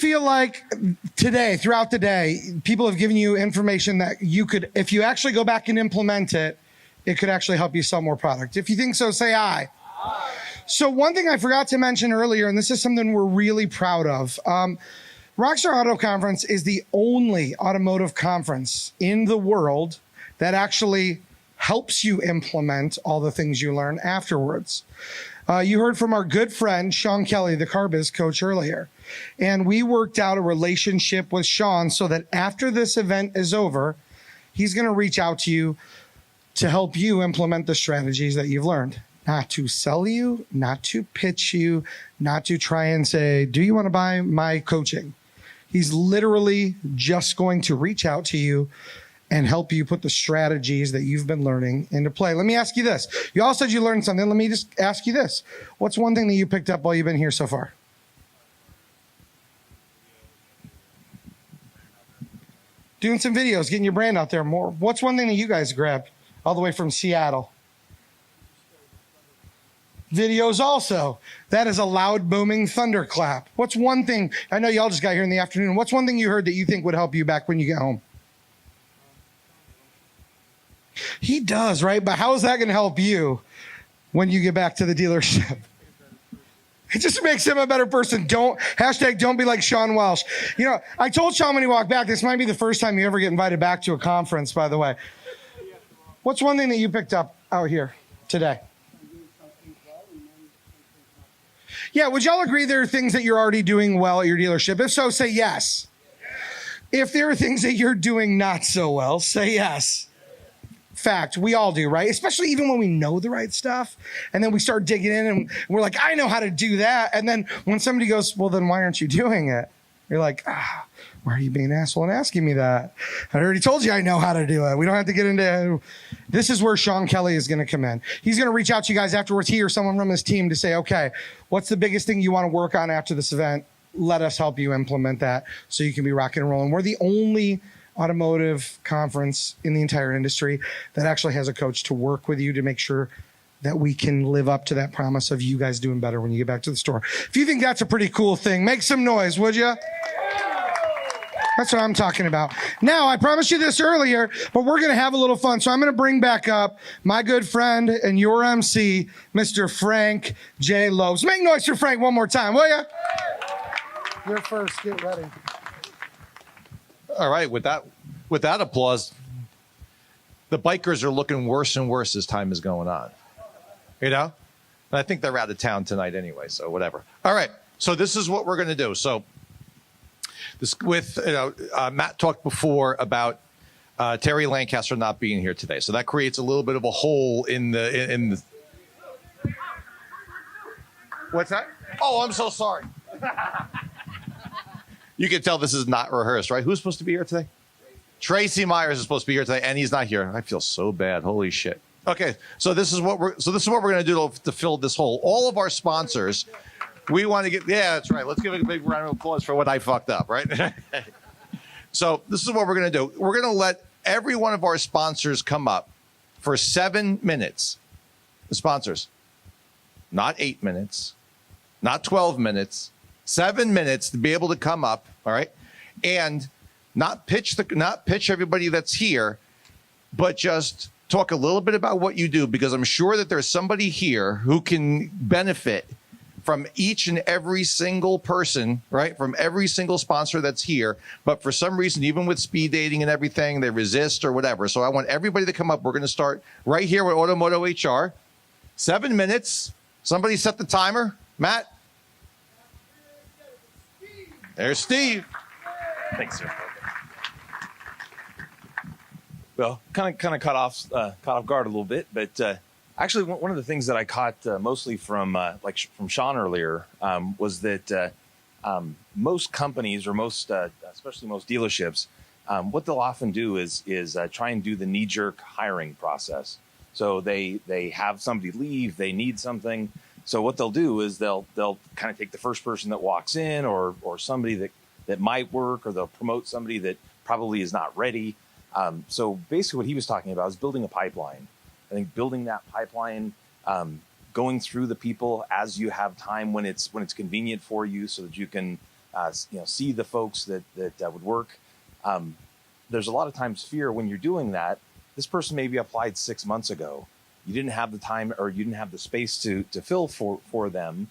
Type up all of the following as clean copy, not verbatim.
feel like today, throughout the day, people have given you information that you could, if you actually go back and implement it, it could actually help you sell more product? If you think so, say aye. So one thing I forgot to mention earlier, and this is something we're really proud of, Rockstar Auto Conference is the only automotive conference in the world that actually helps you implement all the things you learn afterwards. You heard from our good friend, Sean Kelly, the car biz coach earlier. And we worked out a relationship with Sean so that after this event is over, he's going to reach out to you to help you implement the strategies that you've learned. Not to sell you, not to pitch you, not to try and say, do you want to buy my coaching? He's literally just going to reach out to you and help you put the strategies that you've been learning into play. Let me ask you this. You all said you learned something. Let me just ask you this. What's one thing that you picked up while you've been here so far? Doing some videos, getting your brand out there more. What's one thing that you guys grabbed all the way from Seattle? Videos also. That is a loud, booming thunderclap. What's one thing, I know y'all just got here in the afternoon. What's one thing you heard that you think would help you back when you get home? He does, right? But how is that going to help you when you get back to the dealership? It just makes him a better person. Don't be like Sean Welsh. You know, I told Sean when he walked back, this might be the first time you ever get invited back to a conference, by the way. What's one thing that you picked up out here today? Yeah, would y'all agree there are things that you're already doing well at your dealership? If so, say yes. If there are things that you're doing not so well, say yes. Fact, we all do, right? Especially even when we know the right stuff. And then we start digging in and we're like, I know how to do that. And then when somebody goes, well, then why aren't you doing it? You're like, why are you being an asshole and asking me that? I already told you I know how to do it. We don't have to get into. This is where Sean Kelly is going to come in. He's going to reach out to you guys afterwards, he or someone from his team, to say, okay, what's the biggest thing you want to work on after this event? Let us help you implement that so you can be rocking and rolling. We're the only automotive conference in the entire industry that actually has a coach to work with you to make sure that we can live up to that promise of you guys doing better when you get back to the store. If you think that's a pretty cool thing, make some noise, would you? That's what I'm talking about. Now, I promised you this earlier, but we're going to have a little fun. So I'm going to bring back up my good friend and your MC, Mr. Frank J. Lopes. Make noise for Frank one more time, will you? You're first. Get ready. All right, with that applause, the bikers are looking worse and worse as time is going on. You know? And I think they're out of town tonight anyway, so whatever. All right, so this is what we're going to do. So this Matt talked before about Terry Lancaster not being here today. So that creates a little bit of a hole in the What's that? Oh, I'm so sorry. You can tell this is not rehearsed, right? Who's supposed to be here today? Tracy Myers is supposed to be here today, and he's not here. I feel so bad. Holy shit. Okay, so this is what we're going to do to fill this hole. All of our sponsors, we want to get. Yeah, that's right. Let's give a big round of applause for what I fucked up, right? So this is what we're going to do. We're going to let every one of our sponsors come up for 7 minutes. The sponsors, not 8 minutes, not 12 minutes. 7 minutes to be able to come up, all right, and not pitch everybody that's here, but just talk a little bit about what you do, because I'm sure that there's somebody here who can benefit from each and every single person, right, from every single sponsor that's here. But for some reason, even with speed dating and everything, they resist or whatever. So I want everybody to come up. We're going to start right here with Automotive HR. 7 minutes. Somebody set the timer. Matt? There's Steve. Thanks, sir. Well, kind of caught off guard a little bit, but actually one of the things that I caught mostly from Sean earlier was that most companies, or especially most dealerships, what they'll often do is try and do the knee-jerk hiring process. So they have somebody leave, they need something. So what they'll do is they'll kind of take the first person that walks in, or somebody that might work, or they'll promote somebody that probably is not ready. So basically what he was talking about is building a pipeline. I think building that pipeline, going through the people as you have time when it's convenient for you, so that you can see the folks that would work. There's a lot of times fear when you're doing that. This person maybe applied 6 months ago. You didn't have the time or you didn't have the space to fill for them.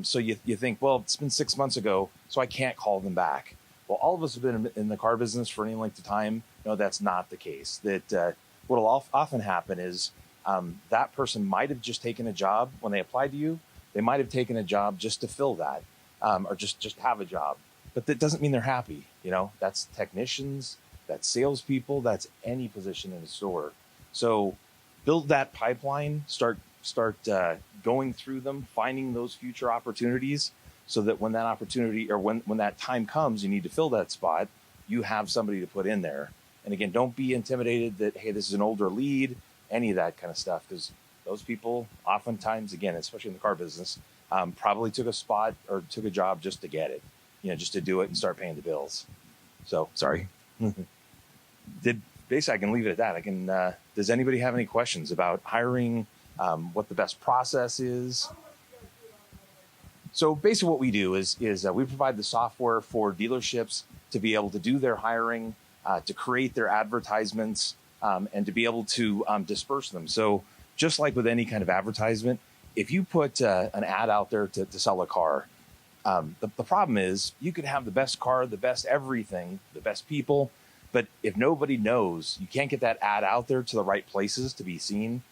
So you think, well, it's been 6 months ago, so I can't call them back. Well, all of us have been in the car business for any length of time. No, that's not the case. That what will often happen is that person might have just taken a job when they applied to you. They might have taken a job just to fill that, or just have a job. But that doesn't mean they're happy. That's technicians, that's salespeople, that's any position in a store. So build that pipeline, start going through them, finding those future opportunities, so that when that opportunity or when that time comes, you need to fill that spot, you have somebody to put in there. And again, don't be intimidated that, hey, this is an older lead, any of that kind of stuff, because those people oftentimes, again, especially in the car business, probably took a spot or took a job just to get it, just to do it and start paying the bills. So, sorry. Basically, I can leave it at that. Does anybody have any questions about hiring, what the best process is? So basically what we do is we provide the software for dealerships to be able to do their hiring, to create their advertisements, and to be able to disperse them. So just like with any kind of advertisement, if you put an ad out there to sell a car, the problem is you could have the best car, the best everything, the best people, but if nobody knows, you can't get that ad out there to the right places to be seen,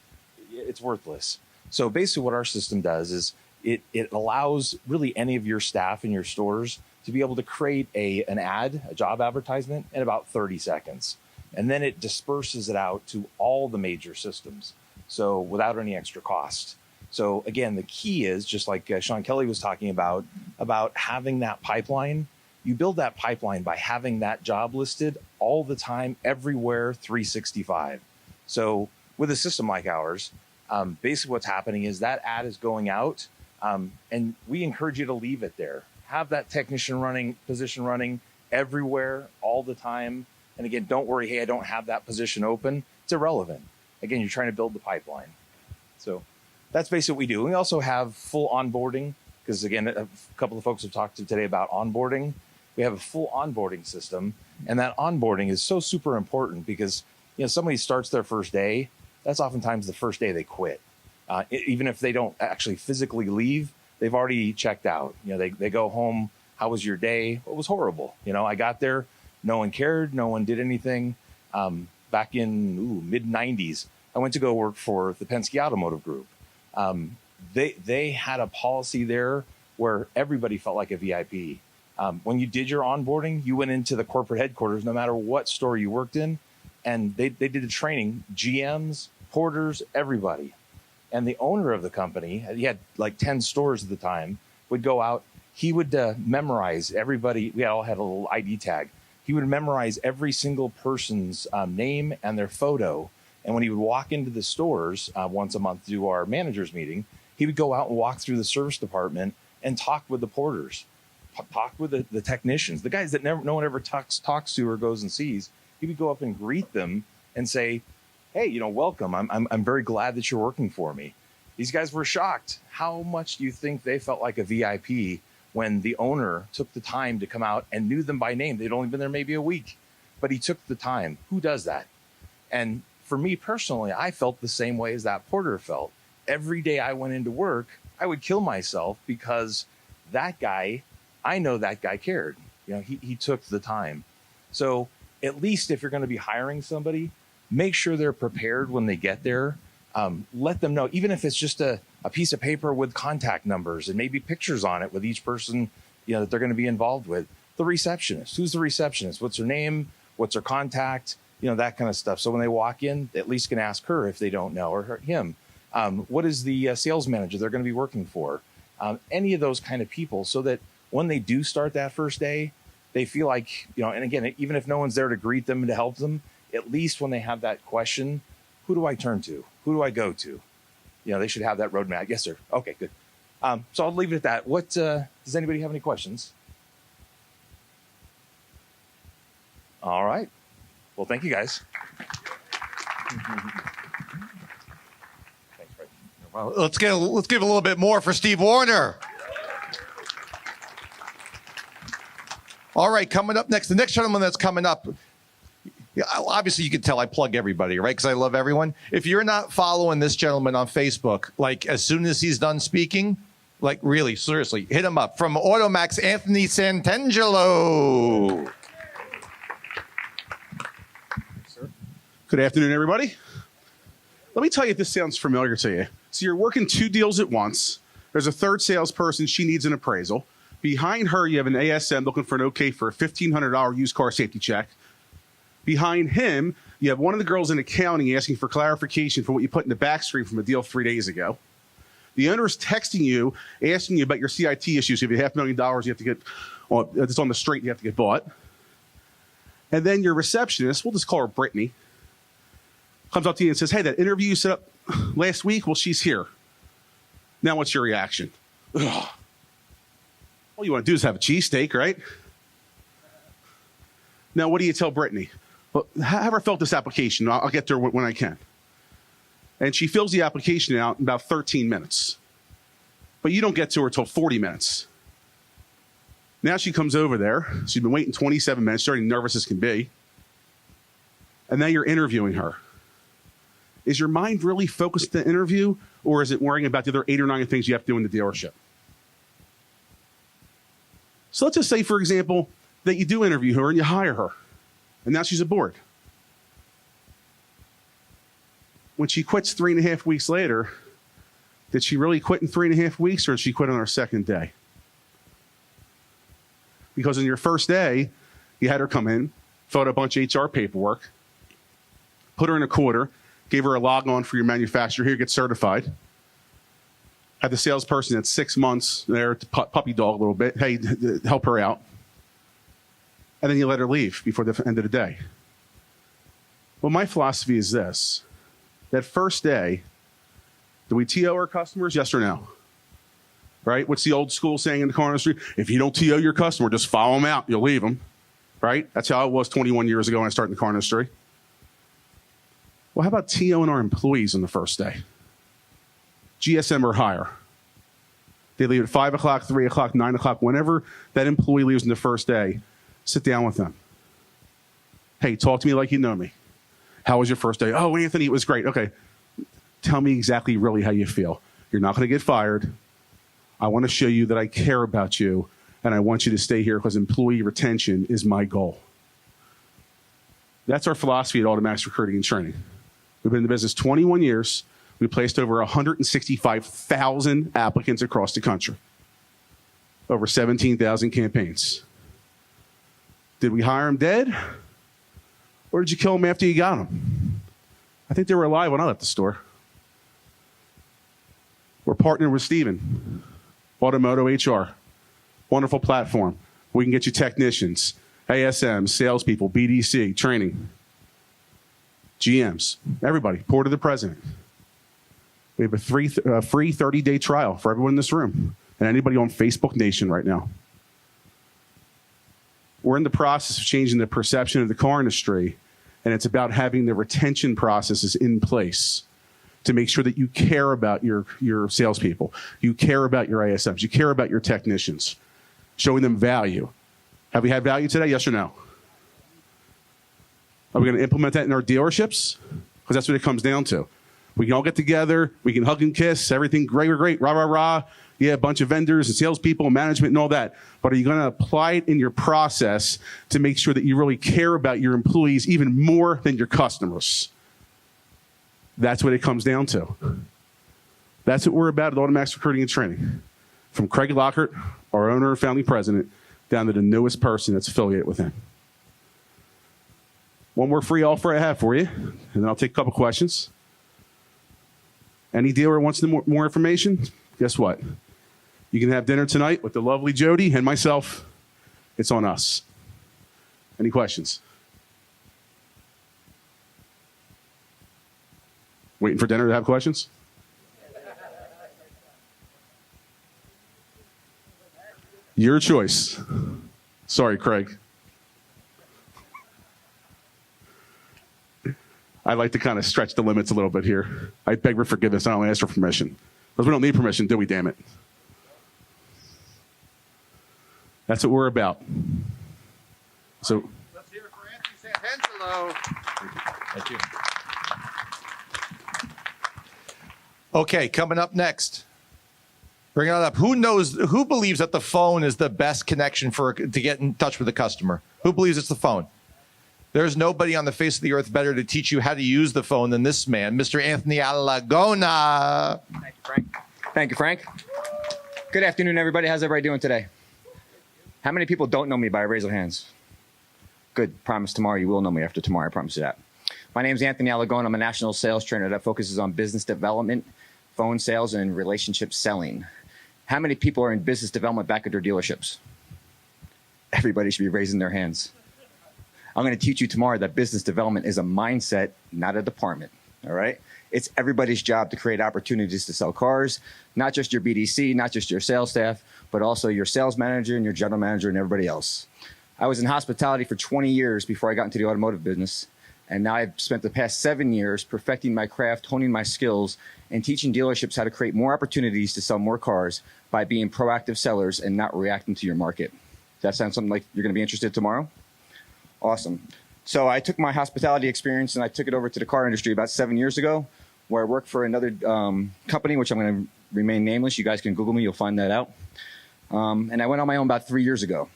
it's worthless. So basically what our system does is it allows really any of your staff in your stores to be able to create an ad, a job advertisement, in about 30 seconds. And then it disperses it out to all the major systems, so without any extra cost. So again, the key is, just like Sean Kelly was talking about having that pipeline. You build that pipeline by having that job listed all the time, everywhere, 365. So with a system like ours, basically what's happening is that ad is going out, and we encourage you to leave it there. Have that position running everywhere, all the time. And again, don't worry, hey, I don't have that position open. It's irrelevant. Again, you're trying to build the pipeline. So that's basically what we do. We also have full onboarding, because again, a couple of folks have talked to today about onboarding. We have a full onboarding system, and that onboarding is so super important because somebody starts their first day, that's oftentimes the first day they quit. Even if they don't actually physically leave, they've already checked out. They go home. How was your day? It was horrible. I got there, no one cared, no one did anything. Back in mid 90s, I went to go work for the Penske Automotive Group. They had a policy there where everybody felt like a VIP. When you did your onboarding, you went into the corporate headquarters, no matter what store you worked in, and they did a training, GMs, porters, everybody. And the owner of the company, he had like 10 stores at the time, would go out. He would memorize everybody. We all had a little ID tag. He would memorize every single person's name and their photo. And when he would walk into the stores once a month to do our managers meeting, he would go out and walk through the service department and talk with the porters, talk with the technicians, the guys that no one ever talks to or goes and sees. He would go up and greet them and say, hey, welcome. I'm very glad that you're working for me. These guys were shocked. How much do you think they felt like a VIP when the owner took the time to come out and knew them by name? They'd only been there maybe a week, but he took the time. Who does that? And for me personally, I felt the same way as that porter felt. Every day I went into work, I would kill myself because that guy, I know that guy cared. He took the time. So at least if you're going to be hiring somebody, make sure they're prepared when they get there. Let them know, even if it's just a piece of paper with contact numbers and maybe pictures on it with each person, that they're going to be involved with. The receptionist, who's the receptionist? What's her name? What's her contact? That kind of stuff. So when they walk in, they at least can ask her if they don't know, or him. What is the sales manager they're going to be working for? Any of those kind of people, so that when they do start that first day, they feel like, and again, even if no one's there to greet them and to help them, at least when they have that question, who do I turn to? Who do I go to? They should have that roadmap. Yes, sir. Okay, good. So I'll leave it at that. Does anybody have any questions? All right. Well, thank you guys. Thanks, Fred. Well, let's give a little bit more for Steve Warner. All right, coming up next, the next gentleman that's coming up. Yeah, obviously, you can tell I plug everybody, right? Because I love everyone. If you're not following this gentleman on Facebook, like as soon as he's done speaking, like really, seriously, hit him up. From Automax, Anthony Santangelo. Good afternoon, everybody. Let me tell you if this sounds familiar to you. So you're working 2 deals at once. There's a third salesperson. She needs an appraisal. Behind her, you have an ASM looking for an okay for a $1,500 used car safety check. Behind him, you have one of the girls in accounting asking for clarification for what you put in the back street from a deal 3 days ago. The owner is texting you, asking you about your CIT issues. If you have $500,000, you have to get, well, it's on the street, you have to get bought. And then your receptionist, we'll just call her Brittany, comes up to you and says, hey, that interview you set up last week, well, she's here. Now what's your reaction? Ugh. All you want to do is have a cheesesteak, right? Now, what do you tell Brittany? Well, have her fill out this application. I'll get there when I can. And she fills the application out in about 13 minutes. But you don't get to her until 40 minutes. Now she comes over there. She's been waiting 27 minutes, starting nervous as can be. And now you're interviewing her. Is your mind really focused on the interview, or is it worrying about the other 8 or 9 things you have to do in the dealership? So let's just say, for example, that you do interview her and you hire her, and now she's aboard. When she quits 3.5 weeks later, did she really quit in 3.5 weeks, or did she quit on her second day? Because on your first day, you had her come in, fill out a bunch of HR paperwork, put her in a quarter, gave her a log on for your manufacturer, here, get certified. Had the salesperson at 6 months there to puppy dog a little bit, hey, help her out. And then you let her leave before the end of the day. Well, my philosophy is this. That first day, do we TO our customers, yes or no? Right? What's the old school saying in the car industry? If you don't TO your customer, just follow them out. You'll leave them. Right? That's how it was 21 years ago when I started in the car industry. Well, how about TOing our employees on the first day? GSM or higher. They leave at 5 o'clock, 3 o'clock, 9 o'clock. Whenever that employee leaves on the first day, sit down with them. Hey, talk to me like you know me. How was your first day? Oh, Anthony, it was great. Okay. Tell me exactly really how you feel. You're not going to get fired. I want to show you that I care about you, and I want you to stay here because employee retention is my goal. That's our philosophy at Automax Recruiting and Training. We've been in the business 21 years. We placed over 165,000 applicants across the country. Over 17,000 campaigns. Did we hire them dead? Or did you kill them after you got them? I think they were alive when I left the store. We're partnered with Steven, Automotive HR. Wonderful platform. We can get you technicians, ASM, salespeople, BDC, training, GMs, everybody, report to the president. We have a free 30-day trial for everyone in this room and anybody on Facebook Nation right now. We're in the process of changing the perception of the car industry, and it's about having the retention processes in place to make sure that you care about your salespeople, you care about your ASMs, you care about your technicians, showing them value. Have we had value today, yes or no? Are we going to implement that in our dealerships? Because that's what it comes down to. We can all get together, we can hug and kiss, everything great, rah, rah, rah. Yeah, a bunch of vendors and salespeople, management and all that. But are you going to apply it in your process to make sure that you really care about your employees even more than your customers? That's what it comes down to. That's what we're about at Automax Recruiting and Training. From Craig Lockhart, our owner and family president, down to the newest person that's affiliated with him. One more free offer I have for you, and then I'll take a couple questions. Any dealer wants more information? Guess what? You can have dinner tonight with the lovely Jody and myself. It's on us. Any questions? Waiting for dinner to have questions? Your choice. Sorry, Craig. I like to kind of stretch the limits a little bit here. I beg for forgiveness. I don't ask for permission. Because we don't need permission, do we, damn it? That's what we're about. So Let's hear it for Anthony Santangelo. Thank you. Okay, coming up next. Bring it up. Who believes that the phone is the best connection to get in touch with the customer? Who believes it's the phone? There's nobody on the face of the earth better to teach you how to use the phone than this man, Mr. Anthony Alagona. Thank you, Frank. Thank you, Frank. Good afternoon, everybody. How's everybody doing today? How many people don't know me by a raise of hands? Good. Promise tomorrow you will know me after tomorrow. I promise you that. My name is Anthony Alagona. I'm a national sales trainer that focuses on business development, phone sales, and relationship selling. How many people are in business development back at their dealerships? Everybody should be raising their hands. I'm going to teach you tomorrow that business development is a mindset, not a department. All right? It's everybody's job to create opportunities to sell cars, not just your BDC, not just your sales staff, but also your sales manager and your general manager and everybody else. I was in hospitality for 20 years before I got into the automotive business. And now I've spent the past 7 years perfecting my craft, honing my skills, and teaching dealerships how to create more opportunities to sell more cars by being proactive sellers and not reacting to your market. Does that sound something like you're going to be interested tomorrow? Awesome. So I took my hospitality experience and I took it over to the car industry about 7 years ago, where I worked for another company, which I'm going to remain nameless. You guys can Google me. You'll find that out. And I went on my own about 3 years ago.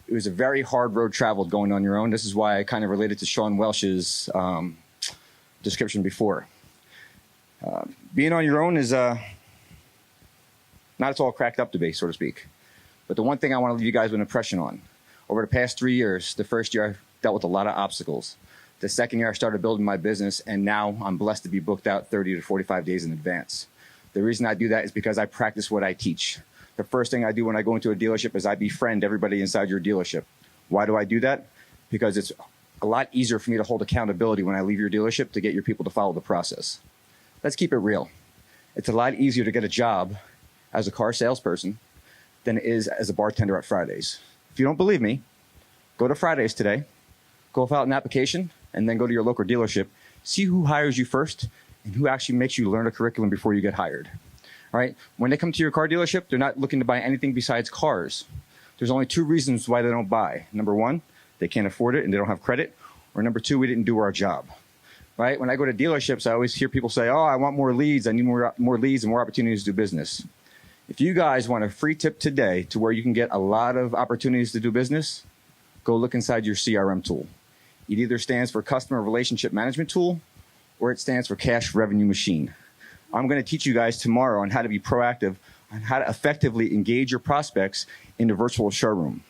It was a very hard road traveled going on your own. This is why I kind of related to Sean Welsh's description before. Being on your own is not it's all cracked up to be, so to speak. But the one thing I want to leave you guys with an impression on, over the past 3 years, the first year I dealt with a lot of obstacles. The second year I started building my business, and now I'm blessed to be booked out 30 to 45 days in advance. The reason I do that is because I practice what I teach. The first thing I do when I go into a dealership is I befriend everybody inside your dealership. Why do I do that? Because it's a lot easier for me to hold accountability when I leave your dealership to get your people to follow the process. Let's keep it real. It's a lot easier to get a job as a car salesperson than it is as a bartender at Fridays. If you don't believe me, go to Fridays today, go fill out an application, and then go to your local dealership. See who hires you first and who actually makes you learn a curriculum before you get hired. All right? When they come to your car dealership, they're not looking to buy anything besides cars. There's only two reasons why they don't buy. Number one, they can't afford it and they don't have credit. Or number two, we didn't do our job. Right? When I go to dealerships, I always hear people say, oh, I want more leads. I need more leads and more opportunities to do business. If you guys want a free tip today to where you can get a lot of opportunities to do business, go look inside your CRM tool. It either stands for Customer Relationship Management Tool or it stands for Cash Revenue Machine. I'm going to teach you guys tomorrow on how to be proactive, on how to effectively engage your prospects in the virtual showroom.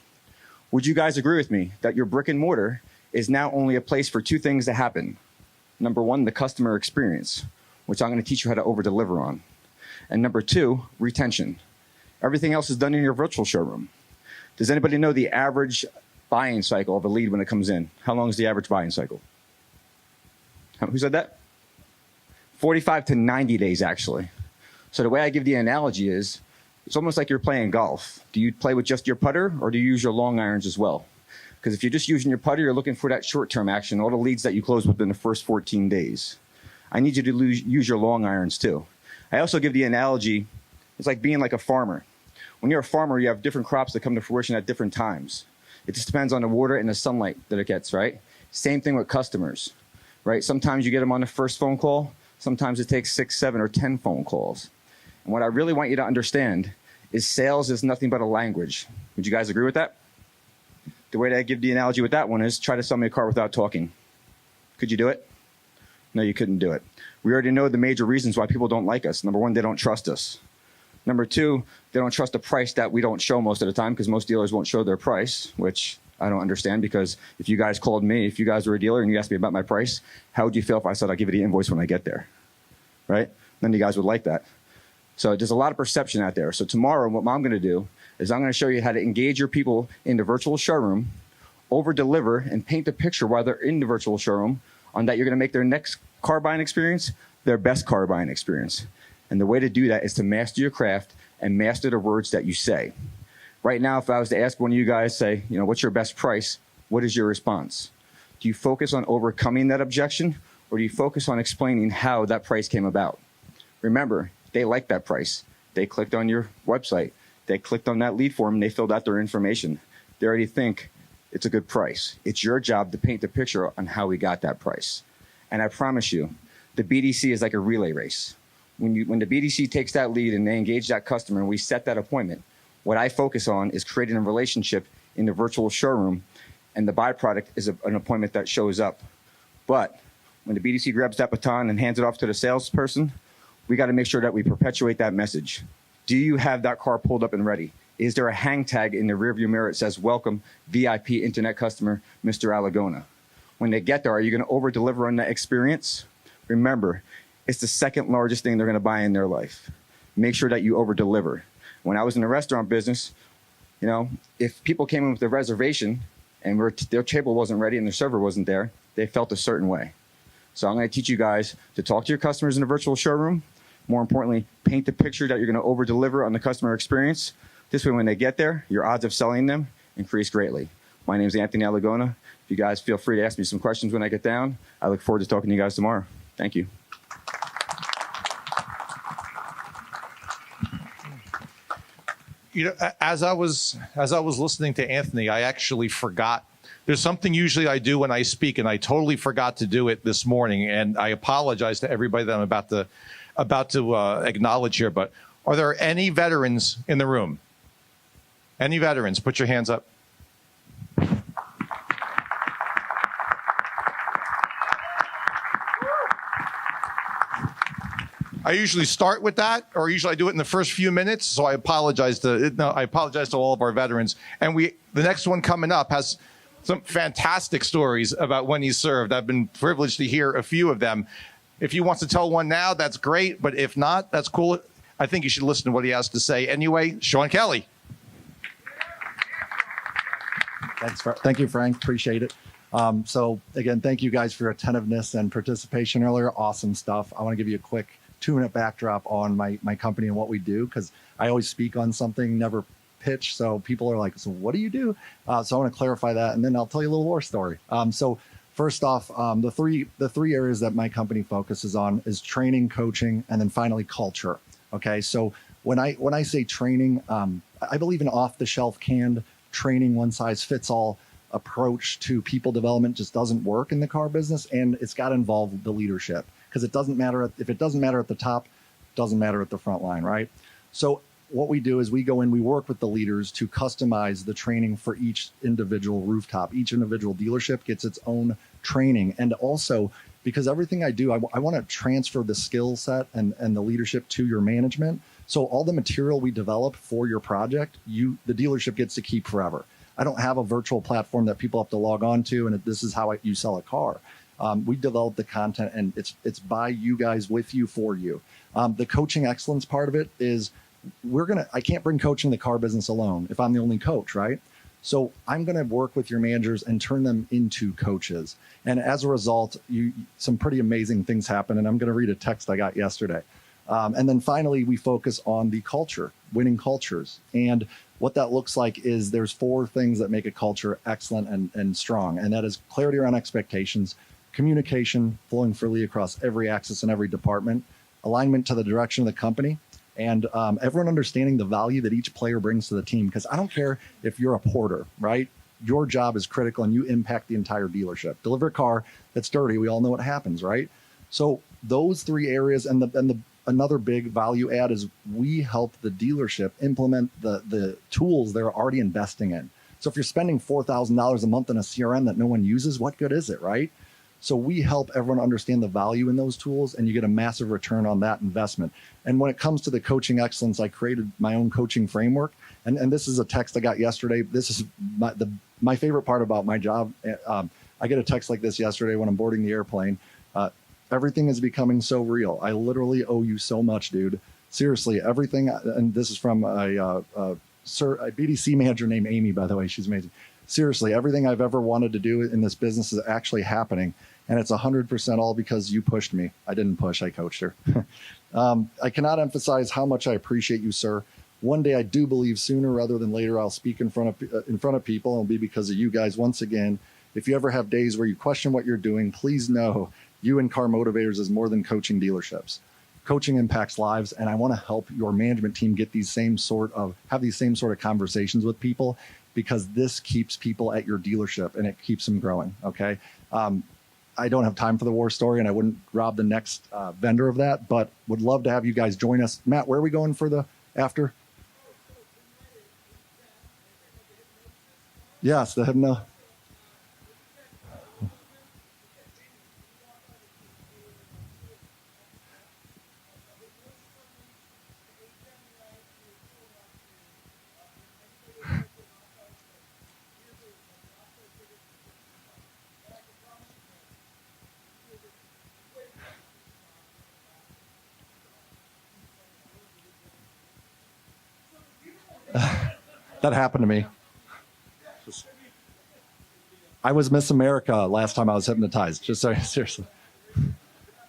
Would you guys agree with me that your brick and mortar is now only a place for two things to happen? Number one, the customer experience, which I'm going to teach you how to over-deliver on. And number two, retention. Everything else is done in your virtual showroom. Does anybody know the average buying cycle of a lead when it comes in? How long is the average buying cycle? Who said that? 45 to 90 days, actually. So the way I give the analogy is, it's almost like you're playing golf. Do you play with just your putter, or do you use your long irons as well? Because if you're just using your putter, you're looking for that short-term action, all the leads that you close within the first 14 days. I need you to use your long irons too. I also give the analogy, it's like being like a farmer. When you're a farmer, you have different crops that come to fruition at different times. It just depends on the water and the sunlight that it gets, right? Same thing with customers, right? Sometimes you get them on the first phone call. Sometimes it takes 6, 7, or 10 phone calls. And what I really want you to understand is sales is nothing but a language. Would you guys agree with that? The way that I give the analogy with that one is try to sell me a car without talking. Could you do it? No, you couldn't do it. We already know the major reasons why people don't like us. Number one, they don't trust us. Number two, they don't trust the price that we don't show most of the time because most dealers won't show their price, which I don't understand, because if you guys called me, if you guys were a dealer and you asked me about my price, how would you feel if I said I'll give you the invoice when I get there? Right? None of you guys would like that. So there's a lot of perception out there. So tomorrow, what I'm going to do is I'm going to show you how to engage your people in the virtual showroom, over-deliver, and paint the picture while they're in the virtual showroom on that you're going to make their next car buying experience their best car buying experience. And the way to do that is to master your craft and master the words that you say. Right now, if I was to ask one of you guys, say, what's your best price? What is your response? Do you focus on overcoming that objection, or do you focus on explaining how that price came about? Remember, they liked that price. They clicked on your website. They clicked on that lead form and they filled out their information. They already think it's a good price. It's your job to paint the picture on how we got that price. And I promise you, the BDC is like a relay race. When the BDC takes that lead and they engage that customer and we set that appointment, what I focus on is creating a relationship in the virtual showroom, and the byproduct is an appointment that shows up. But when the BDC grabs that baton and hands it off to the salesperson, we got to make sure that we perpetuate that message. Do you have that car pulled up and ready? Is there a hang tag in the rearview mirror that says, welcome, VIP internet customer, Mr. Alagona? When they get there, are you going to over-deliver on that experience? Remember, it's the second largest thing they're going to buy in their life. Make sure that you over-deliver. When I was in the restaurant business, you know, if people came in with a reservation and their table wasn't ready and their server wasn't there, they felt a certain way. So I'm going to teach you guys to talk to your customers in a virtual showroom. More importantly, paint the picture that you're going to over-deliver on the customer experience. This way, when they get there, your odds of selling them increase greatly. My name is Anthony Alagona. If you guys feel free to ask me some questions when I get down, I look forward to talking to you guys tomorrow. Thank you. You know, as I was listening to Anthony, I actually forgot. There's something usually I do when I speak, and I totally forgot to do it this morning. And I apologize to everybody that I'm about to acknowledge here. But are there any veterans in the room? Any veterans? Put your hands up. I usually start with that, or usually I do it in the first few minutes. So I apologize to all of our veterans. And the next one coming up has some fantastic stories about when he served. I've been privileged to hear a few of them. If he wants to tell one now, that's great. But if not, that's cool. I think you should listen to what he has to say anyway. Sean Kelly. Thank you, Frank. Appreciate it. So again, thank you guys for your attentiveness and participation earlier. Awesome stuff. I want to give you a quick 2-minute backdrop on my company and what we do, because I always speak on something, never pitch. So people are like, so what do you do? So I want to clarify that, and then I'll tell you a little war story. So first off, the three areas that my company focuses on is training, coaching, and then finally culture. Okay. So when I say training, I believe in off-the-shelf canned training, one-size-fits-all approach to people development just doesn't work in the car business, and it's got to involve the leadership, because it doesn't matter if it doesn't matter at the top, it doesn't matter at the front line, right? So what we do is we go in, we work with the leaders to customize the training for each individual rooftop. Each individual dealership gets its own training, and also because everything I do, I want to transfer the skill set and the leadership to your management. So all the material we develop for your project, the dealership gets to keep forever. I don't have a virtual platform that people have to log on to, and this is how you sell a car. We develop the content, and it's by you guys, with you, for you. The coaching excellence part of it is I can't bring coaching in the car business alone if I'm the only coach, right? So I'm going to work with your managers and turn them into coaches. And as a result, some pretty amazing things happen. And I'm going to read a text I got yesterday. And then finally, we focus on the culture, winning cultures. And what that looks like is there's 4 things that make a culture excellent and strong. And that is clarity around expectations, communication flowing freely across every axis and every department, alignment to the direction of the company, and everyone understanding the value that each player brings to the team. Because I don't care if you're a porter, right? Your job is critical, and you impact the entire dealership. Deliver a car that's dirty. We all know what happens, right? So those 3 areas, and another big value add is we help the dealership implement the tools they're already investing in. So if you're spending $4,000 a month on a CRM that no one uses, what good is it, right? So we help everyone understand the value in those tools, and you get a massive return on that investment. And when it comes to the coaching excellence, I created my own coaching framework. And this is a text I got yesterday. This is my favorite part about my job. I get a text like this yesterday when I'm boarding the airplane. Everything is becoming so real. I literally owe you so much, dude. Seriously, everything. And this is from a BDC manager named Amy, by the way. She's amazing. Seriously, everything I've ever wanted to do in this business is actually happening. And it's 100% all because you pushed me. I didn't push, I coached her. I cannot emphasize how much I appreciate you, sir. One day I do believe sooner rather than later I'll speak in front of people, and it'll be because of you guys. Once again, if you ever have days where you question what you're doing, please know you and Car Motivators is more than coaching dealerships. Coaching impacts lives, and I want to help your management team have these same sort of conversations with people because this keeps people at your dealership and it keeps them growing. Okay. I don't have time for the war story, and I wouldn't rob the next vendor of that, but would love to have you guys join us. Matt, where are we going for the after? Yes, the hypno. That happened to me. I was Miss America last time I was hypnotized. Just so seriously.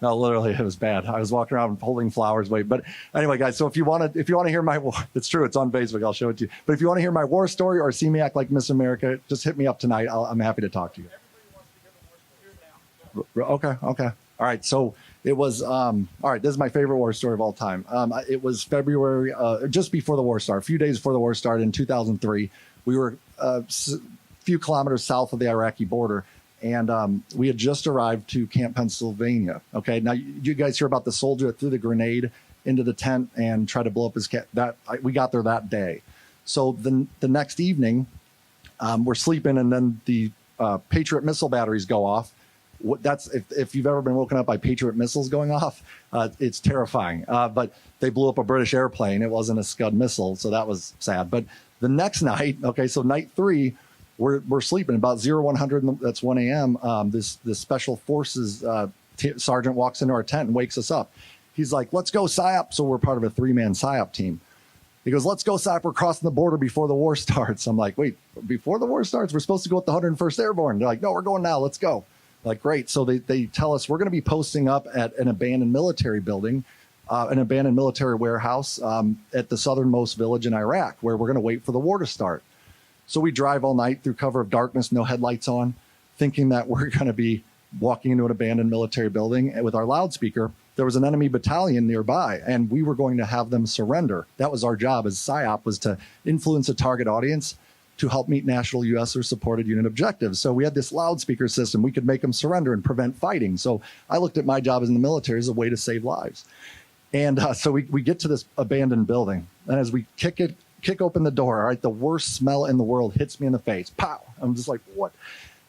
No, literally, it was bad. I was walking around holding flowers. But anyway, guys. So if you want to hear my, it's true. It's on Facebook. I'll show it to you. But if you want to hear my war story or see me act like Miss America, just hit me up tonight. I'm happy to talk to you. Okay. All right. So it was. All right. This is my favorite war story of all time. It was February, just before the war started. A few days before the war started in 2003. We were a few kilometers south of the Iraqi border. And we had just arrived to Camp Pennsylvania. Okay, now you guys hear about the soldier that threw the grenade into the tent and tried to blow up his cat. We got there that day. So the next evening, we're sleeping, and then the Patriot missile batteries go off. That's if you've ever been woken up by Patriot missiles going off, it's terrifying. But they blew up a British airplane. It wasn't a Scud missile, so that was sad. But the next night, okay, so night 3. We're sleeping about 0100. That's 1 a.m. This special forces sergeant walks into our tent and wakes us up. He's like, "Let's go PSYOP." So we're part of a 3-man PSYOP team. He goes, "Let's go PSYOP. We're crossing the border before the war starts." I'm like, "Wait, before the war starts? We're supposed to go with the 101st Airborne." They're like, "No, we're going now. Let's go." Like, great. So they tell us we're going to be posting up at an abandoned military building, an abandoned military warehouse at the southernmost village in Iraq, where we're going to wait for the war to start. So we drive all night through cover of darkness, no headlights on, thinking that we're going to be walking into an abandoned military building. And with our loudspeaker, there was an enemy battalion nearby, and we were going to have them surrender. That was our job as PSYOP, was to influence a target audience to help meet national U.S. or supported unit objectives. So we had this loudspeaker system. We could make them surrender and prevent fighting. So I looked at my job as in the military as a way to save lives. And so we get to this abandoned building, and as we kick open the door, all right, the worst smell in the world hits me in the face. Pow! I'm just like, what?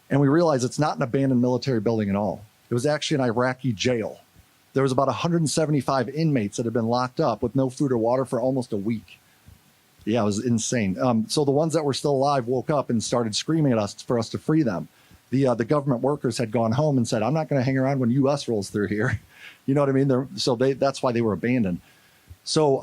And we realize it's not an abandoned military building at all. It was actually an Iraqi jail. There was about 175 inmates that had been locked up with no food or water for almost a week. Yeah, it was insane. So the ones that were still alive woke up and started screaming at us for us to free them. The government workers had gone home and said, "I'm not going to hang around when U.S. rolls through here." You know what I mean? That's why they were abandoned. So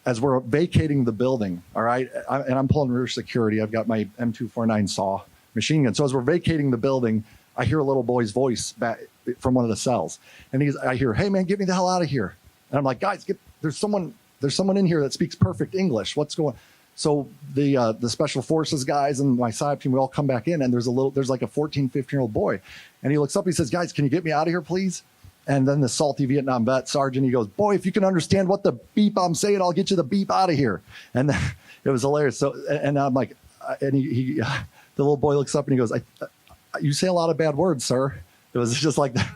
as we're vacating the building, all right, and I'm pulling rear security. I've got my M249 saw machine gun. So as we're vacating the building, I hear a little boy's voice back from one of the cells, and I hear, "Hey man, get me the hell out of here!" And I'm like, "Guys, there's someone in here that speaks perfect English. What's going?" So the special forces guys and my side team, we all come back in, and there's like a 14, 15-year-old boy, and he looks up, he says, "Guys, can you get me out of here, please?" And then the salty Vietnam vet sergeant, he goes, "Boy, if you can understand what the beep I'm saying, I'll get you the beep out of here." And then, it was hilarious. So, and I'm like, and he the little boy looks up and he goes, "You say a lot of bad words, sir." It was just like that.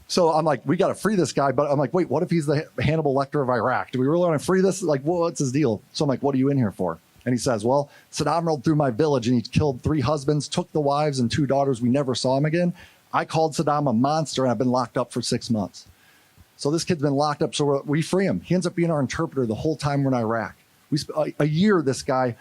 So I'm like, we got to free this guy. But I'm like, wait, what if he's the Hannibal Lecter of Iraq? Do we really want to free this? Like, what's his deal? So I'm like, "What are you in here for?" And he says, "Well, Saddam rolled through my village and he killed 3 husbands, took the wives and 2 daughters. We never saw him again. I called Saddam a monster and I've been locked up for 6 months." So this kid's been locked up. So we free him. He ends up being our interpreter the whole time we're in Iraq. A year, this guy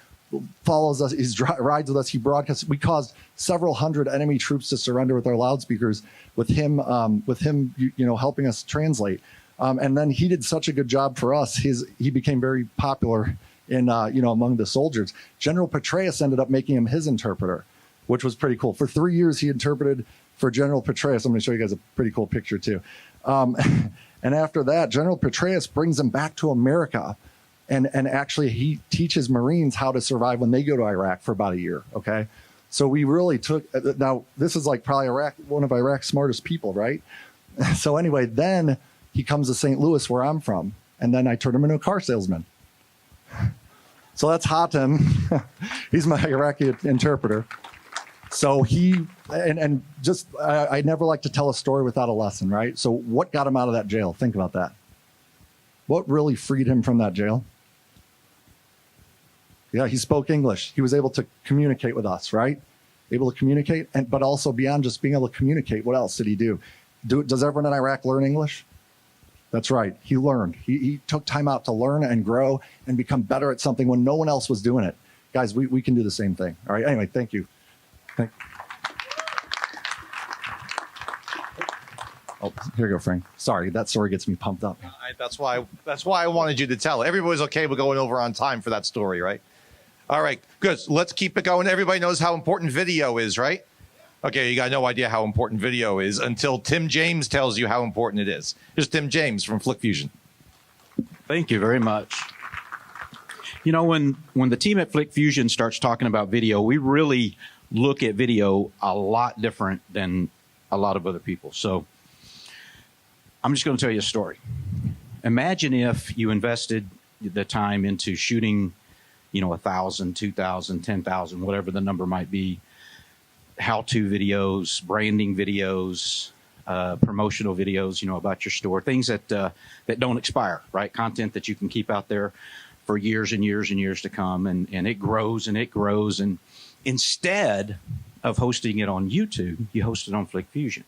follows us. He rides with us. He broadcasts. We caused several hundred enemy troops to surrender with our loudspeakers, with him, helping us translate. And then he did such a good job for us. He became very popular in, among the soldiers. General Petraeus ended up making him his interpreter, which was pretty cool. For 3 years, he interpreted for General Petraeus. I'm going to show you guys a pretty cool picture too. And after that, General Petraeus brings him back to America. And actually, he teaches Marines how to survive when they go to Iraq for about a year, okay? So we really took, now this is like probably one of Iraq's smartest people, right? So anyway, then he comes to St. Louis, where I'm from, and then I turned him into a car salesman. So that's Hatem. He's my Iraqi interpreter. So I never like to tell a story without a lesson, right? So what got him out of that jail? Think about that. What really freed him from that jail? Yeah, he spoke English. He was able to communicate with us, right? Able to communicate, but also beyond just being able to communicate, what else did he do? Does everyone in Iraq learn English? That's right. He learned. He took time out to learn and grow and become better at something when no one else was doing it. Guys, we can do the same thing. All right. Anyway, thank you. Oh, here you go, Frank. Sorry, that story gets me pumped up. That's why I wanted you to tell it. Everybody's okay with going over on time for that story, right? All right, good. So let's keep it going. Everybody knows how important video is, right? Okay, you got no idea how important video is until Tim James tells you how important it is. Here's Tim James from Flick Fusion. Thank you very much. You know, when the team at Flick Fusion starts talking about video, we really look at video a lot different than a lot of other people. So I'm just going to tell you a story. Imagine if you invested the time into shooting, 1,000, 2,000, 10,000, whatever the number might be, how-to videos, branding videos, promotional videos, about your store, things that don't expire, right? Content that you can keep out there for years and years and years to come, and it grows and it grows. And instead of hosting it on YouTube, you host it on Flick Fusion.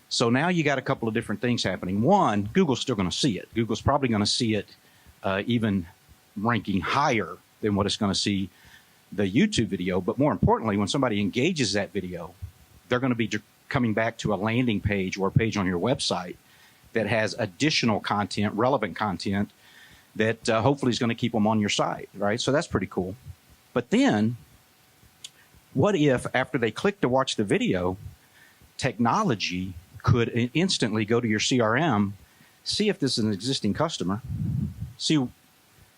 So now you got a couple of different things happening. One, Google's still going to see it. Google's probably going to see it even ranking higher than what it's going to see the YouTube video. But more importantly, when somebody engages that video, they're going to be coming back to a landing page or a page on your website that has additional content, relevant content, that hopefully is going to keep them on your site, right? So that's pretty cool. But then, what if after they click to watch the video, technology could instantly go to your CRM, see if this is an existing customer, see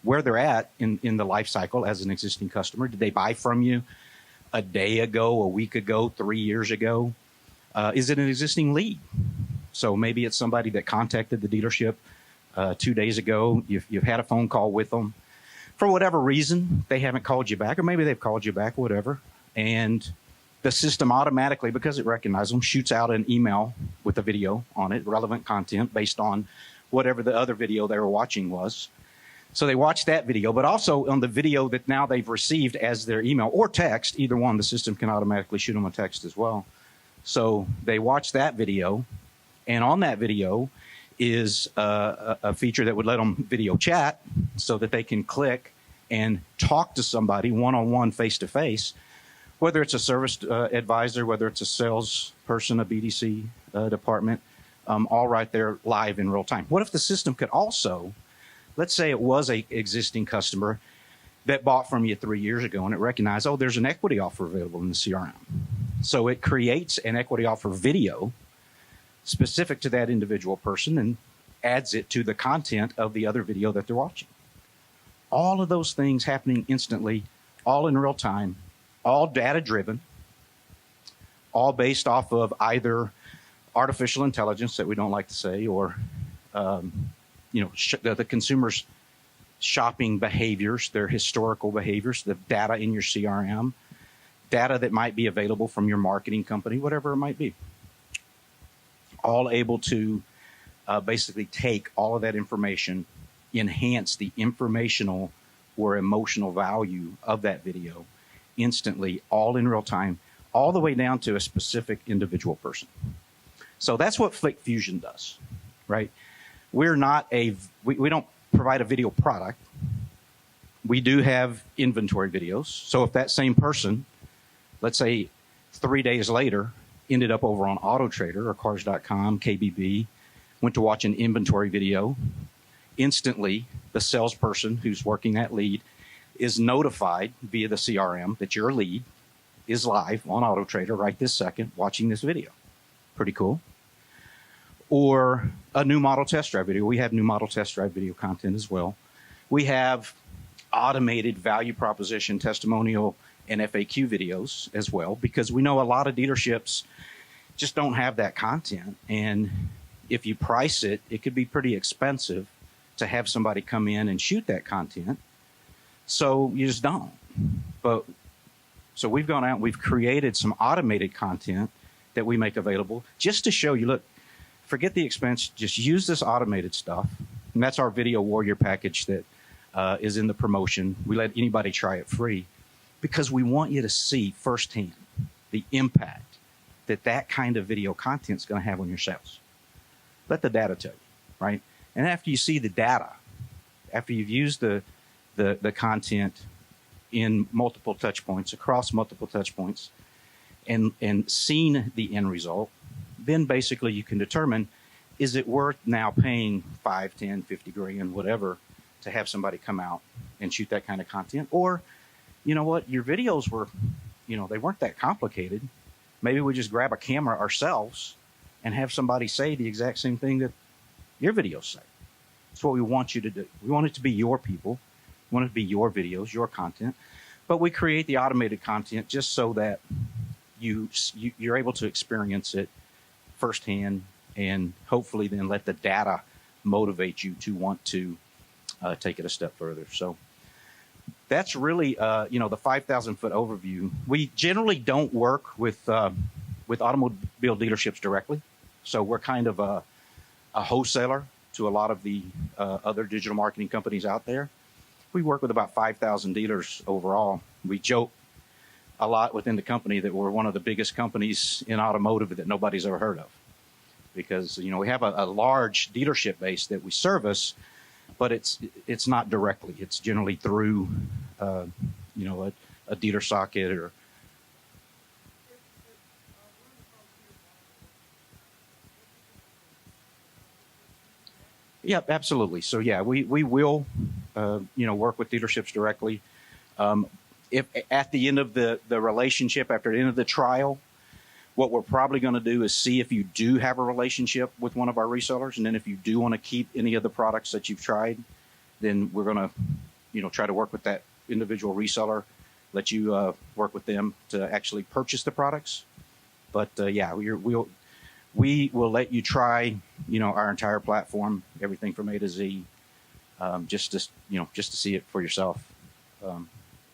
where they're at in the life cycle as an existing customer. Did they buy from you a day ago, a week ago, 3 years ago? Is it an existing lead? So maybe it's somebody that contacted the dealership 2 days ago. You've had a phone call with them. For whatever reason, they haven't called you back, or maybe they've called you back, whatever. And the system automatically, because it recognizes them, shoots out an email with a video on it, relevant content based on whatever the other video they were watching was. So they watch that video, but also on the video that now they've received as their email or text, either one, the system can automatically shoot them a text as well. So they watch that video, and on that video is a feature that would let them video chat so that they can click and talk to somebody one-on-one, face-to-face, whether it's a service advisor, whether it's a salesperson, a BDC department, all right there live in real time. What if the system could also, let's say it was an existing customer that bought from you 3 years ago, and it recognized, oh, there's an equity offer available in the CRM. So it creates an equity offer video specific to that individual person and adds it to the content of the other video that they're watching. All of those things happening instantly, all in real time, all data-driven, all based off of either artificial intelligence that we don't like to say, or the consumer's shopping behaviors, their historical behaviors, the data in your CRM, data that might be available from your marketing company, whatever it might be. All able to basically take all of that information, enhance the informational or emotional value of that video instantly, all in real time, all the way down to a specific individual person. So that's what Flick Fusion does, right? We're not we don't provide a video product. We do have inventory videos. So if that same person, let's say 3 days later, ended up over on Auto Trader or Cars.com, KBB, went to watch an inventory video, instantly the salesperson who's working that lead is notified via the CRM that your lead is live on Auto Trader right this second watching this video. Pretty cool. Or a new model test drive video. We have new model test drive video content as well. We have automated value proposition, testimonial, and FAQ videos as well, because we know a lot of dealerships just don't have that content. And if you price it, it could be pretty expensive to have somebody come in and shoot that content. So you just don't. But so we've gone out and we've created some automated content that we make available just to show you, look, forget the expense, just use this automated stuff. And that's our Video Warrior package that is in the promotion. We let anybody try it free because we want you to see firsthand the impact that that kind of video content is going to have on your sales. Let the data tell you, right? And after you see the data, after you've used the content in multiple touch points, across multiple touch points, and seen the end result, then basically you can determine, is it worth now paying 5, 10, 50 grand, whatever, to have somebody come out and shoot that kind of content? Or, you know what, your videos were, you know, they weren't that complicated. Maybe we just grab a camera ourselves and have somebody say the exact same thing that your videos say. That's what we want you to do. We want it to be your people. We want it to be your videos, your content. But we create the automated content just so that you're able to experience it firsthand, and hopefully then let the data motivate you to want to take it a step further. So that's really, you know, the 5,000-foot overview. We generally don't work with automobile dealerships directly. So we're kind of a wholesaler to a lot of the other digital marketing companies out there. We work with about 5,000 dealers overall. We joke a lot within the company that we're one of the biggest companies in automotive that nobody's ever heard of, because, you know, we have a large dealership base that we service, but it's not directly. It's generally through, you know, a dealer socket or. Yeah, absolutely. So yeah, we will, you know, work with dealerships directly. If at the end of the relationship, after the end of the trial, what we're probably going to do is see if you do have a relationship with one of our resellers, and then if you do want to keep any of the products that you've tried, then we're going to, you know, try to work with that individual reseller, let you work with them to actually purchase the products. But yeah, we will let you try, you know, our entire platform, everything from A to Z, just to, you know, just to see it for yourself.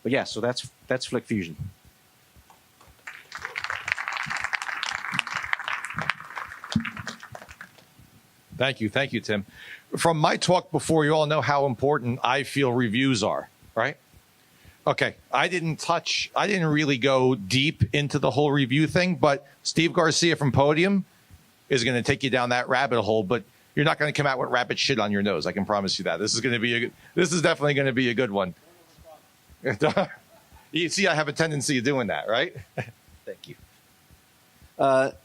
But yeah, so that's Flick Fusion. Thank you, Tim. From my talk before, you all know how important I feel reviews are, right? Okay, I didn't really go deep into the whole review thing, but Steve Garcia from Podium is going to take you down that rabbit hole, but you're not going to come out with rabbit shit on your nose. I can promise you that. This is definitely going to be a good one. You see, I have a tendency of doing that, right? Thank you.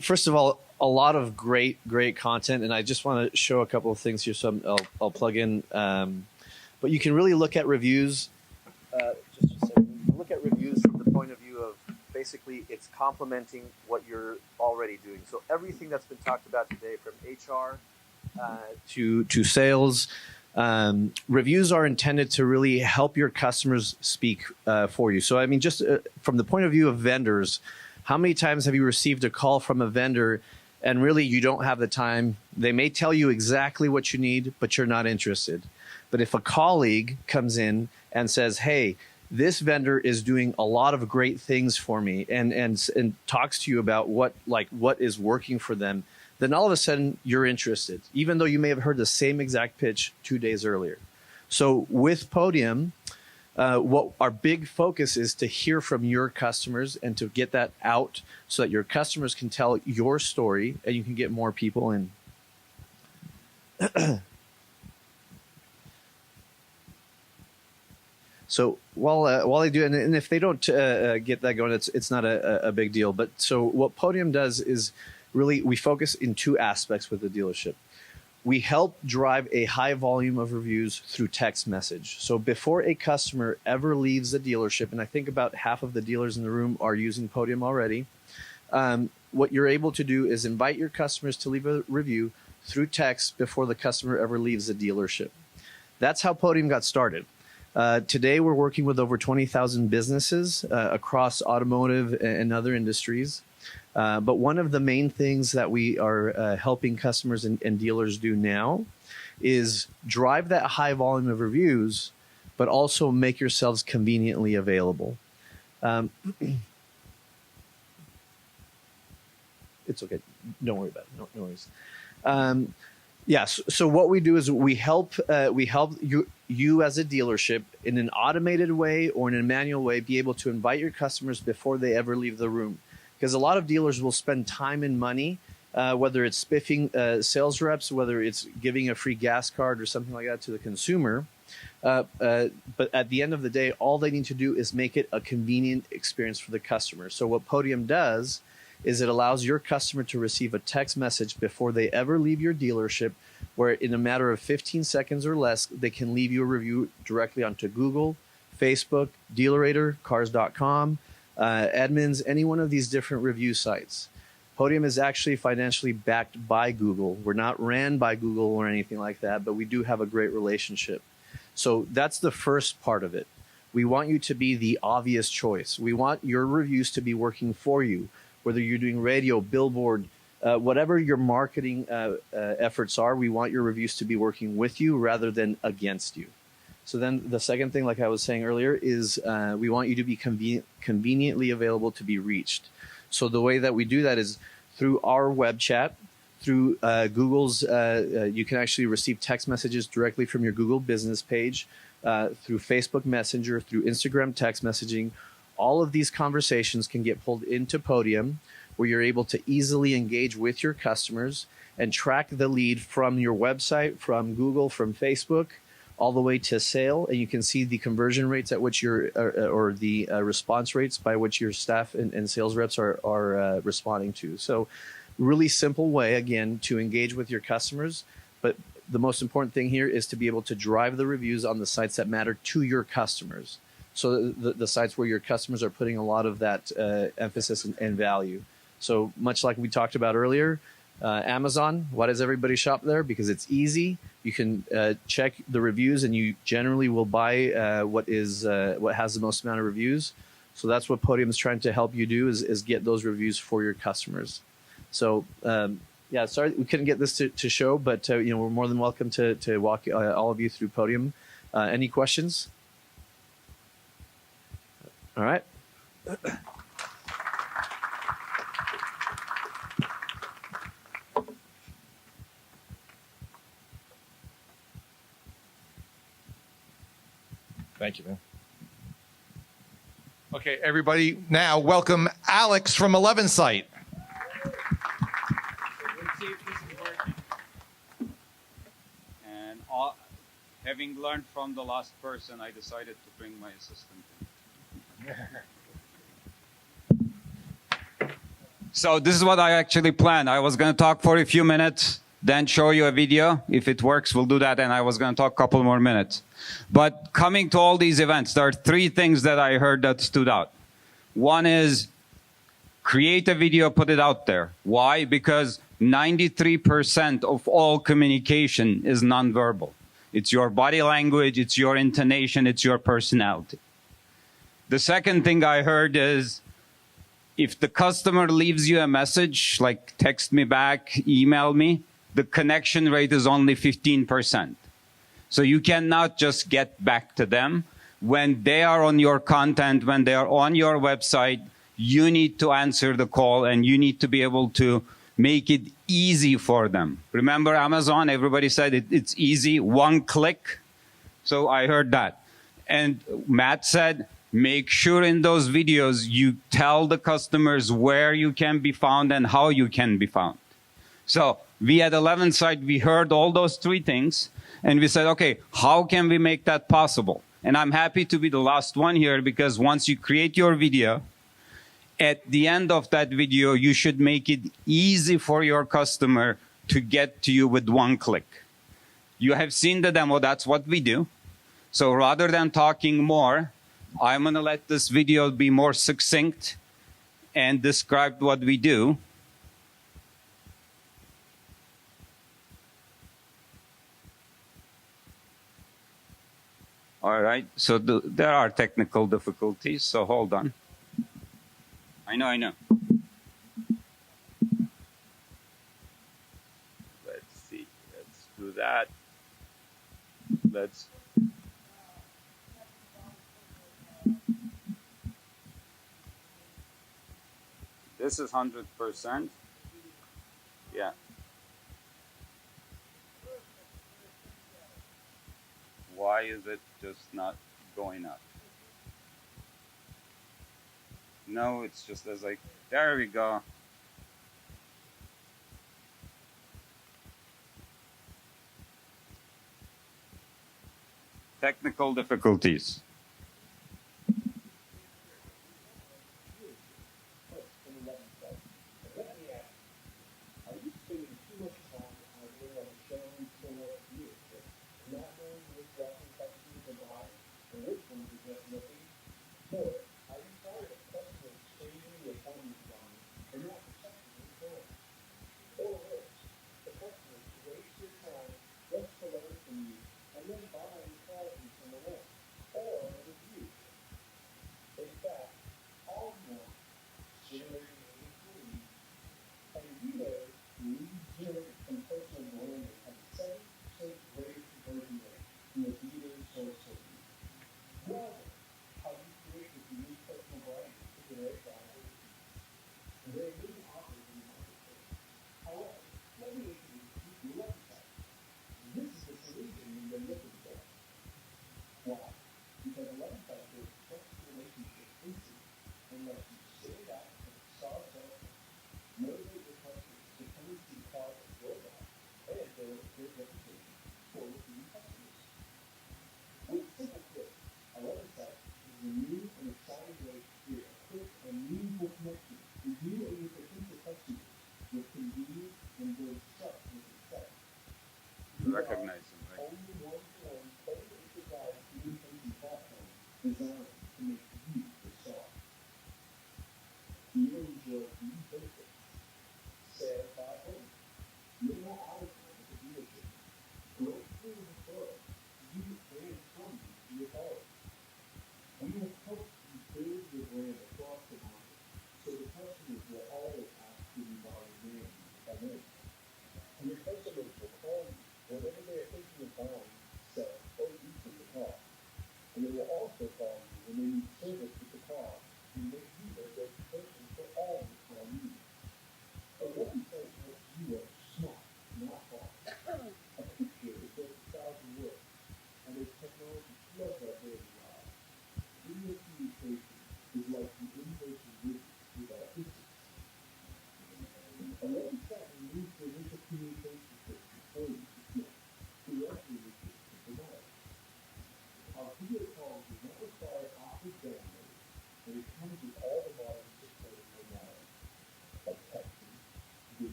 First of all, a lot of great content, and I just want to show a couple of things here, so I'll plug in. But you can really look at reviews. Just a second. Look at reviews from the point of view of basically it's complementing what you're already doing. So everything that's been talked about today, from HR to sales. Reviews are intended to really help your customers speak for you. So, I mean, just from the point of view of vendors, how many times have you received a call from a vendor and really you don't have the time? They may tell you exactly what you need, but you're not interested. But if a colleague comes in and says, hey, this vendor is doing a lot of great things for me, and talks to you about what is working for them, then all of a sudden you're interested, even though you may have heard the same exact pitch 2 days earlier. So with Podium, what our big focus is to hear from your customers and to get that out so that your customers can tell your story and you can get more people in. So while they do, and if they don't get that going, it's not a big deal. But so what Podium does is really we focus in two aspects with the dealership. We help drive a high volume of reviews through text message. So before a customer ever leaves the dealership, and I think about half of the dealers in the room are using Podium already, what you're able to do is invite your customers to leave a review through text before the customer ever leaves the dealership. That's how Podium got started. Today, we're working with over 20,000 businesses across automotive and other industries. But one of the main things that we are helping customers and dealers do now is drive that high volume of reviews but also make yourselves conveniently available. It's okay. Don't worry about it. No worries. Yes. So what we do is we help you as a dealership in an automated way or in a manual way be able to invite your customers before they ever leave the room. Because a lot of dealers will spend time and money, whether it's spiffing sales reps, whether it's giving a free gas card or something like that to the consumer. But at the end of the day, all they need to do is make it a convenient experience for the customer. So what Podium does is it allows your customer to receive a text message before they ever leave your dealership, where in a matter of 15 seconds or less, they can leave you a review directly onto Google, Facebook, Dealerator, Cars.com, Edmunds, any one of these different review sites. Podium is actually financially backed by Google. We're not ran by Google or anything like that, but we do have a great relationship. So that's the first part of it. We want you to be the obvious choice. We want your reviews to be working for you, whether you're doing radio, billboard, whatever your marketing efforts are, we want your reviews to be working with you rather than against you. So then the second thing, like I was saying earlier, is we want you to be conveniently available to be reached. So the way that we do that is through our web chat, through Google's, you can actually receive text messages directly from your Google business page, through Facebook Messenger, through Instagram text messaging. All of these conversations can get pulled into Podium, where you're able to easily engage with your customers and track the lead from your website, from Google, from Facebook, all the way to sale. And you can see the conversion rates at which or the response rates by which your staff and sales reps are responding to. So really simple way, again, to engage with your customers. But the most important thing here is to be able to drive the reviews on the sites that matter to your customers. So the sites where your customers are putting a lot of that emphasis and value. So much like we talked about earlier, Amazon, why does everybody shop there? Because it's easy. You can check the reviews and you generally will buy what has the most amount of reviews. So that's what Podium is trying to help you do is get those reviews for your customers. So yeah, sorry we couldn't get this to show, but we're more than welcome to walk all of you through Podium. Any questions? All right. Thank you, man. Okay, everybody, now welcome Alex from 11 Site. Let's see if this is working. And having learned from the last person, I decided to bring my assistant in. So this is what I actually planned. I was going to talk for a few minutes, then show you a video. If it works, we'll do that. And I was going to talk a couple more minutes. But coming to all these events, there are three things that I heard that stood out. One is create a video, put it out there. Why? Because 93% of all communication is nonverbal. It's your body language, it's your intonation, it's your personality. The second thing I heard is if the customer leaves you a message, like text me back, email me, the connection rate is only 15%. So you cannot just get back to them. When they are on your content, when they are on your website, you need to answer the call and you need to be able to make it easy for them. Remember Amazon, everybody said it's easy, one click. So I heard that. And Matt said, make sure in those videos you tell the customers where you can be found and how you can be found. So we at 11 Site, we heard all those three things and we said, okay, how can we make that possible? And I'm happy to be the last one here because once you create your video, at the end of that video, you should make it easy for your customer to get to you with one click. You have seen the demo, that's what we do. So rather than talking more, I'm gonna let this video be more succinct and describe what we do. All right, so there are technical difficulties, so hold on. I know. Let's see, let's do that. This is 100%. Yeah. Why is it just not going up? No, it's just as like, there we go. Technical difficulties. Recognize them, right?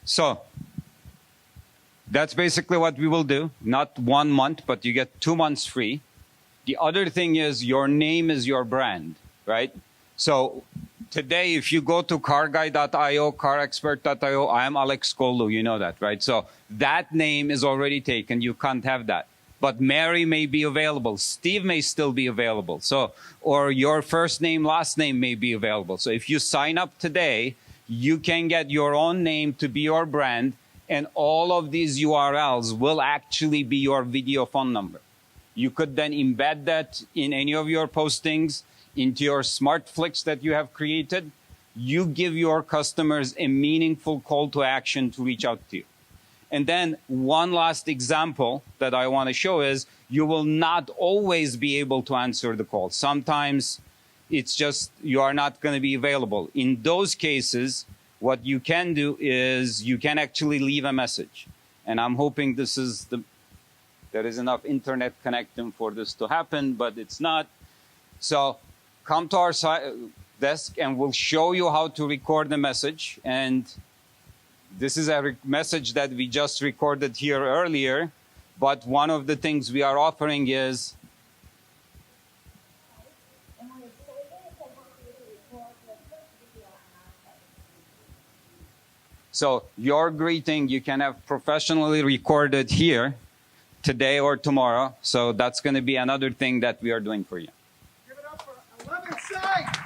So that's basically what we will do. Not 1 month, but you get 2 months free. The other thing is your name is your brand, right? So today, if you go to carguy.io, carexpert.io, I am Alex Kolu, you know that, right? So that name is already taken. You can't have that. But Mary may be available. Steve may still be available. So, or your first name, last name may be available. So if you sign up today, you can get your own name to be your brand, and all of these URLs will actually be your video phone number. You could then embed that in any of your postings, into your smart flicks that you have created. You give your customers a meaningful call to action to reach out to you. And then one last example that I want to show is you will not always be able to answer the call. Sometimes it's just you are not going to be available. In those cases, what you can do is you can actually leave a message. And I'm hoping this is the There is enough internet connection for this to happen, but it's not. So come to our desk and we'll show you how to record the message. And this is a message that we just recorded here earlier. But one of the things we are offering is so your greeting you can have professionally recorded here today or tomorrow. So that's going to be another thing that we are doing for you. Give it up for 11 Site.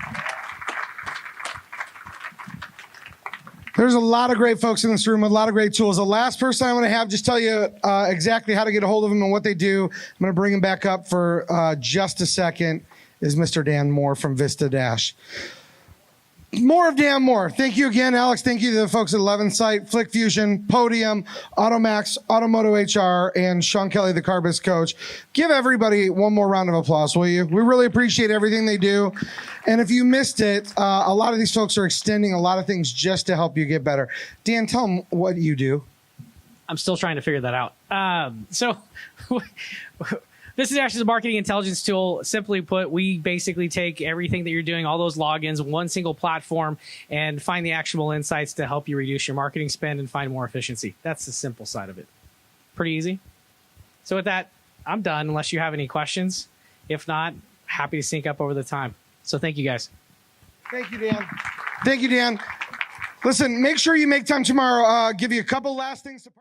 There's a lot of great folks in this room with a lot of great tools. The last person I want to have just tell you exactly how to get a hold of them and what they do. I'm going to bring him back up for just a second. Is Mr. Dan Moore from Vista Dash. More of Dan Moore. Thank you again, Alex. Thank you to the folks at 11 Site, Flick Fusion, Podium, Automax, Automotive HR, and Sean Kelly, the Carbis coach. Give everybody one more round of applause, will you? We really appreciate everything they do. And if you missed it, a lot of these folks are extending a lot of things just to help you get better. Dan, tell them what you do. I'm still trying to figure that out. This is actually a marketing intelligence tool. Simply put, we basically take everything that you're doing, all those logins, one single platform, and find the actionable insights to help you reduce your marketing spend and find more efficiency. That's the simple side of it. Pretty easy. So with that, I'm done unless you have any questions. If not, happy to sync up over the time. So thank you, guys. Thank you, Dan. Thank you, Dan. Listen, make sure you make time tomorrow. Give you a couple last things to